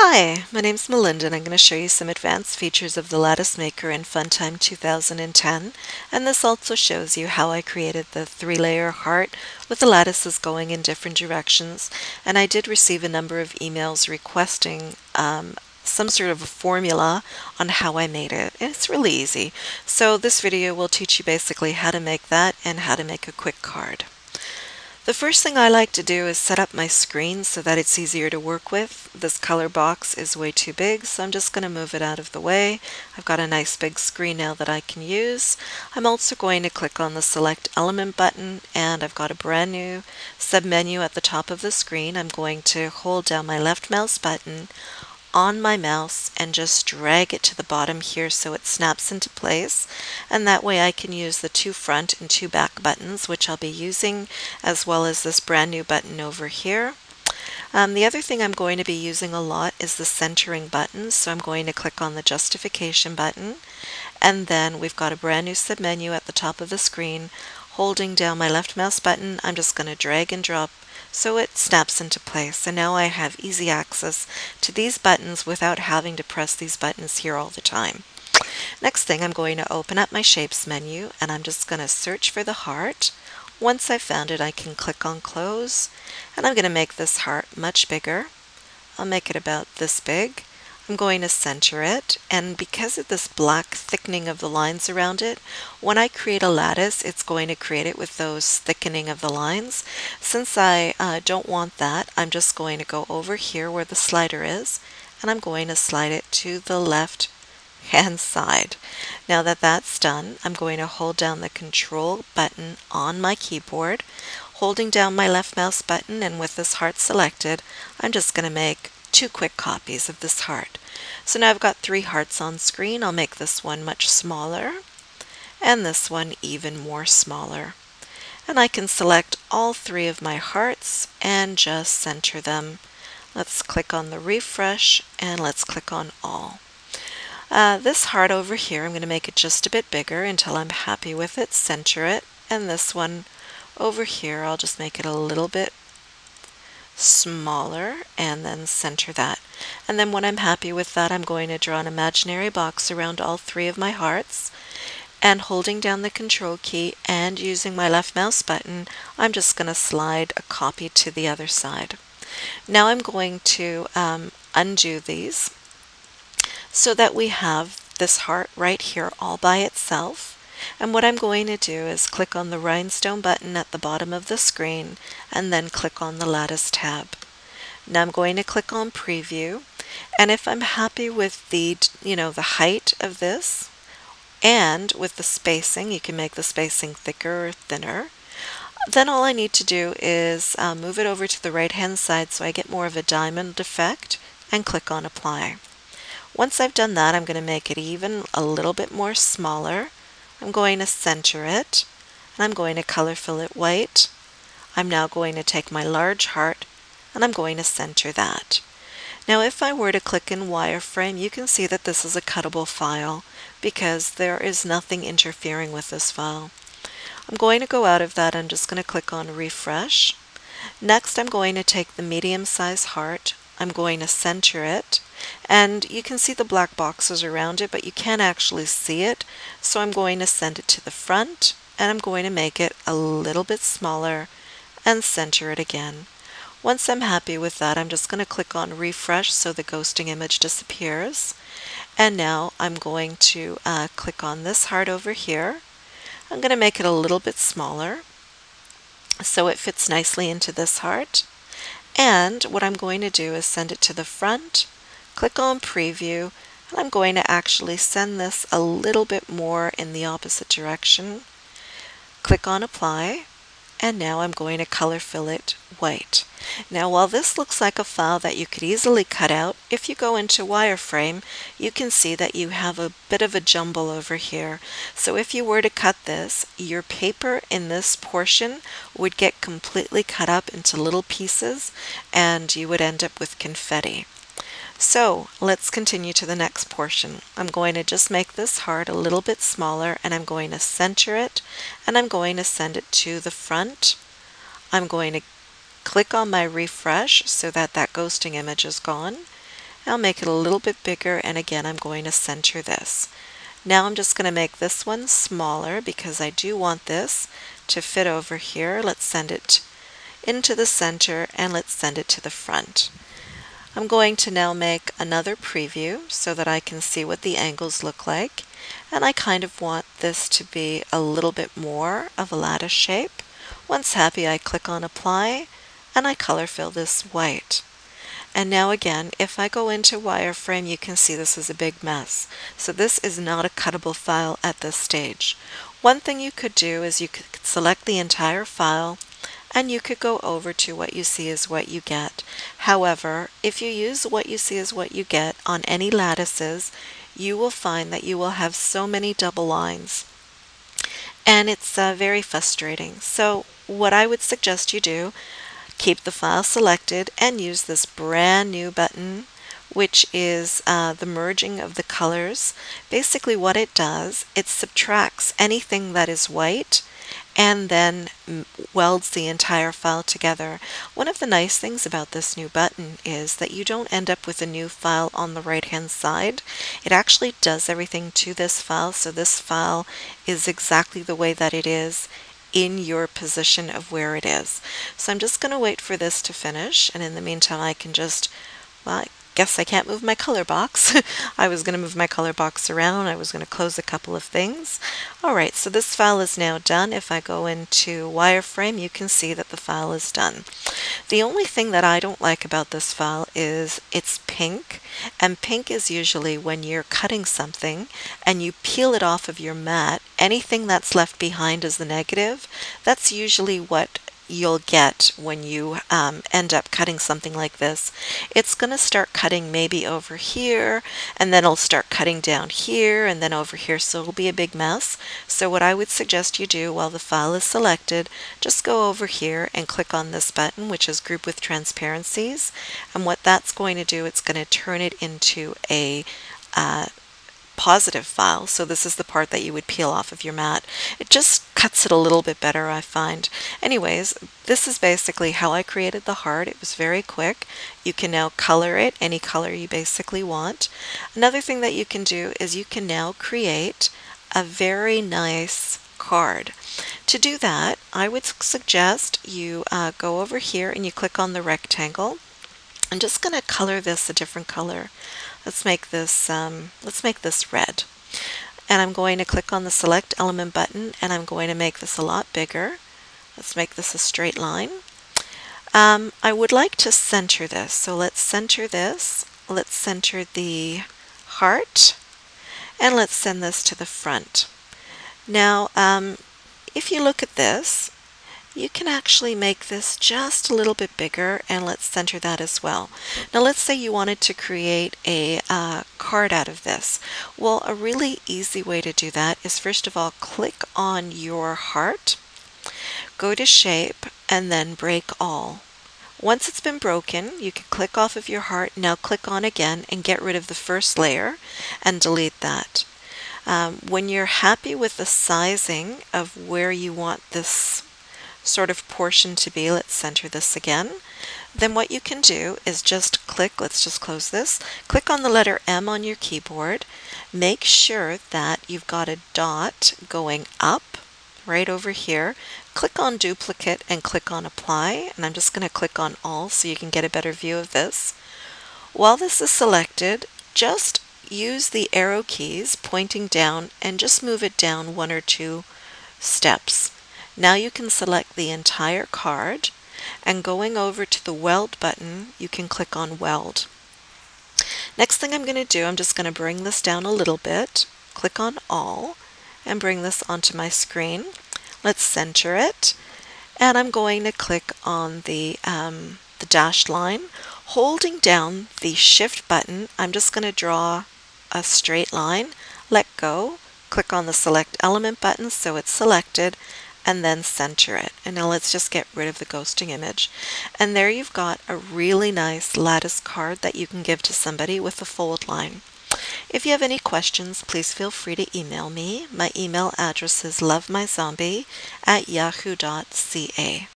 Hi, my name's Melinda and I'm going to show you some advanced features of the Lattice Maker in Funtime 2010, and this also shows you how I created the 3-layer heart with the lattices going in different directions. And I did receive a number of emails requesting some sort of a formula on how I made it, and it's really easy. So this video will teach you basically how to make that and how to make a quick card. The first thing I like to do is set up my screen so that it's easier to work with. This color box is way too big, so I'm just going to move it out of the way. I've got a nice big screen now that I can use. I'm also going to click on the Select Element button, and I've got a brand new submenu at the top of the screen. I'm going to hold down my left mouse button on my mouse and just drag it to the bottom here so it snaps into place, and that way I can use the 2 front and 2 back buttons, which I'll be using, as well as this brand new button over here. The other thing I'm going to be using a lot is the centering buttons, so I'm going to click on the justification button, and then we've got a brand new submenu at the top of the screen. Holding down my left mouse button, I'm just going to drag and drop so it snaps into place, and now I have easy access to these buttons without having to press these buttons here all the time. Next thing, I'm going to open up my Shapes menu, and I'm just going to search for the heart. Once I've found it, I can click on Close, and I'm going to make this heart much bigger. I'll make it about this big. I'm going to center it, and because of this black thickening of the lines around it, when I create a lattice, it's going to create it with those thickening of the lines. Since I don't want that, I'm just going to go over here where the slider is, and I'm going to slide it to the left hand side. Now that that's done, I'm going to hold down the Control button on my keyboard. Holding down my left mouse button, and with this heart selected, I'm just going to make 2 quick copies of this heart. So now I've got 3 hearts on screen. I'll make this one much smaller and this one even more smaller. And I can select all 3 of my hearts and just center them. Let's click on the refresh and let's click on all. This heart over here, I'm going to make it just a bit bigger until I'm happy with it, center it, and this one over here, I'll just make it a little bit smaller and then center that. And then when I'm happy with that, I'm going to draw an imaginary box around all 3 of my hearts, and holding down the Control key and using my left mouse button, I'm just going to slide a copy to the other side. Now I'm going to undo these so that we have this heart right here all by itself. And what I'm going to do is click on the rhinestone button at the bottom of the screen and then click on the lattice tab. Now I'm going to click on preview, and if I'm happy with the height of this and with the spacing, you can make the spacing thicker or thinner. Then all I need to do is move it over to the right hand side so I get more of a diamond effect and click on apply. Once I've done that, I'm going to make it even a little bit more smaller. I'm going to center it, and I'm going to color fill it white. I'm now going to take my large heart, and I'm going to center that. Now if I were to click in wireframe, you can see that this is a cuttable file because there is nothing interfering with this file. I'm going to go out of that. I'm just going to click on refresh. Next, I'm going to take the medium-sized heart. I'm going to center it, and you can see the black boxes around it, but you can't actually see it, so I'm going to send it to the front, and I'm going to make it a little bit smaller and center it again. Once I'm happy with that, I'm just going to click on refresh so the ghosting image disappears, and now I'm going to click on this heart over here. I'm going to make it a little bit smaller so it fits nicely into this heart. And what I'm going to do is send it to the front, click on preview, and I'm going to actually send this a little bit more in the opposite direction. Click on apply, and now I'm going to color fill it white. Now while this looks like a file that you could easily cut out, if you go into wireframe, you can see that you have a bit of a jumble over here. So if you were to cut this, your paper in this portion would get completely cut up into little pieces, and you would end up with confetti. So let's continue to the next portion. I'm going to just make this heart a little bit smaller, and I'm going to center it, and I'm going to send it to the front. I'm going to click on my refresh so that that ghosting image is gone, I'll make it a little bit bigger, and again I'm going to center this. Now I'm just going to make this one smaller because I do want this to fit over here. Let's send it into the center and let's send it to the front. I'm going to now make another preview so that I can see what the angles look like, and I kind of want this to be a little bit more of a lattice shape. Once happy, I click on apply and I color fill this white. And now again, if I go into wireframe, you can see this is a big mess. So this is not a cuttable file at this stage. One thing you could do is you could select the entire file and you could go over to what you see is what you get. However, if you use what you see is what you get on any lattices, you will find that you will have so many double lines. And it's very frustrating. So what I would suggest you do, keep the file selected and use this brand new button, which is the merging of the colors. Basically what it does, it subtracts anything that is white and then welds the entire file together. One of the nice things about this new button is that you don't end up with a new file on the right hand side. It actually does everything to this file, so this file is exactly the way that it is in your position of where it is. So I'm just going to wait for this to finish, and in the meantime I can just, well, I guess I can't move my color box. I was going to move my color box around. I was going to close a couple of things. Alright, so this file is now done. If I go into wireframe, you can see that the file is done. The only thing that I don't like about this file is it's pink, and pink is usually when you're cutting something and you peel it off of your mat, anything that's left behind as the negative, that's usually what you'll get when you end up cutting something like this. It's going to start cutting maybe over here, and then it'll start cutting down here and then over here, so it'll be a big mess. So what I would suggest you do while the file is selected, just go over here and click on this button, which is Group with Transparencies, and what that's going to do, it's going to turn it into a positive file. So this is the part that you would peel off of your mat. It just cuts it a little bit better, I find. Anyways, this is basically how I created the heart. It was very quick. You can now color it any color you basically want. Another thing that you can do is you can now create a very nice card. To do that, I would suggest you go over here and you click on the rectangle. I'm just going to color this a different color. Let's make this red. And I'm going to click on the Select Element button, and I'm going to make this a lot bigger. Let's make this a straight line. I would like to center this, so let's center this. Let's center the heart, and let's send this to the front. Now, if you look at this, you can actually make this just a little bit bigger, and let's center that as well. Now let's say you wanted to create a card out of this. Well, a really easy way to do that is, first of all, click on your heart, go to Shape, and then Break All. Once it's been broken, you can click off of your heart, now click on again and get rid of the first layer and delete that. When you're happy with the sizing of where you want this sort of portion to be, let's center this again, then what you can do is just click, let's just close this, click on the letter M on your keyboard, make sure that you've got a dot going up right over here, click on duplicate and click on apply, and I'm just going to click on all so you can get a better view of this. While this is selected, just use the arrow keys pointing down and just move it down 1 or 2 steps. Now you can select the entire card, and going over to the Weld button, you can click on Weld. Next thing I'm going to do, I'm just going to bring this down a little bit, click on All, and bring this onto my screen. Let's center it, and I'm going to click on the dashed line. Holding down the Shift button, I'm just going to draw a straight line, let go, click on the Select Element button so it's selected, and then center it. And now let's just get rid of the ghosting image. And there you've got a really nice lattice card that you can give to somebody with a fold line. If you have any questions, please feel free to email me. My email address is lovemyzombie@yahoo.ca.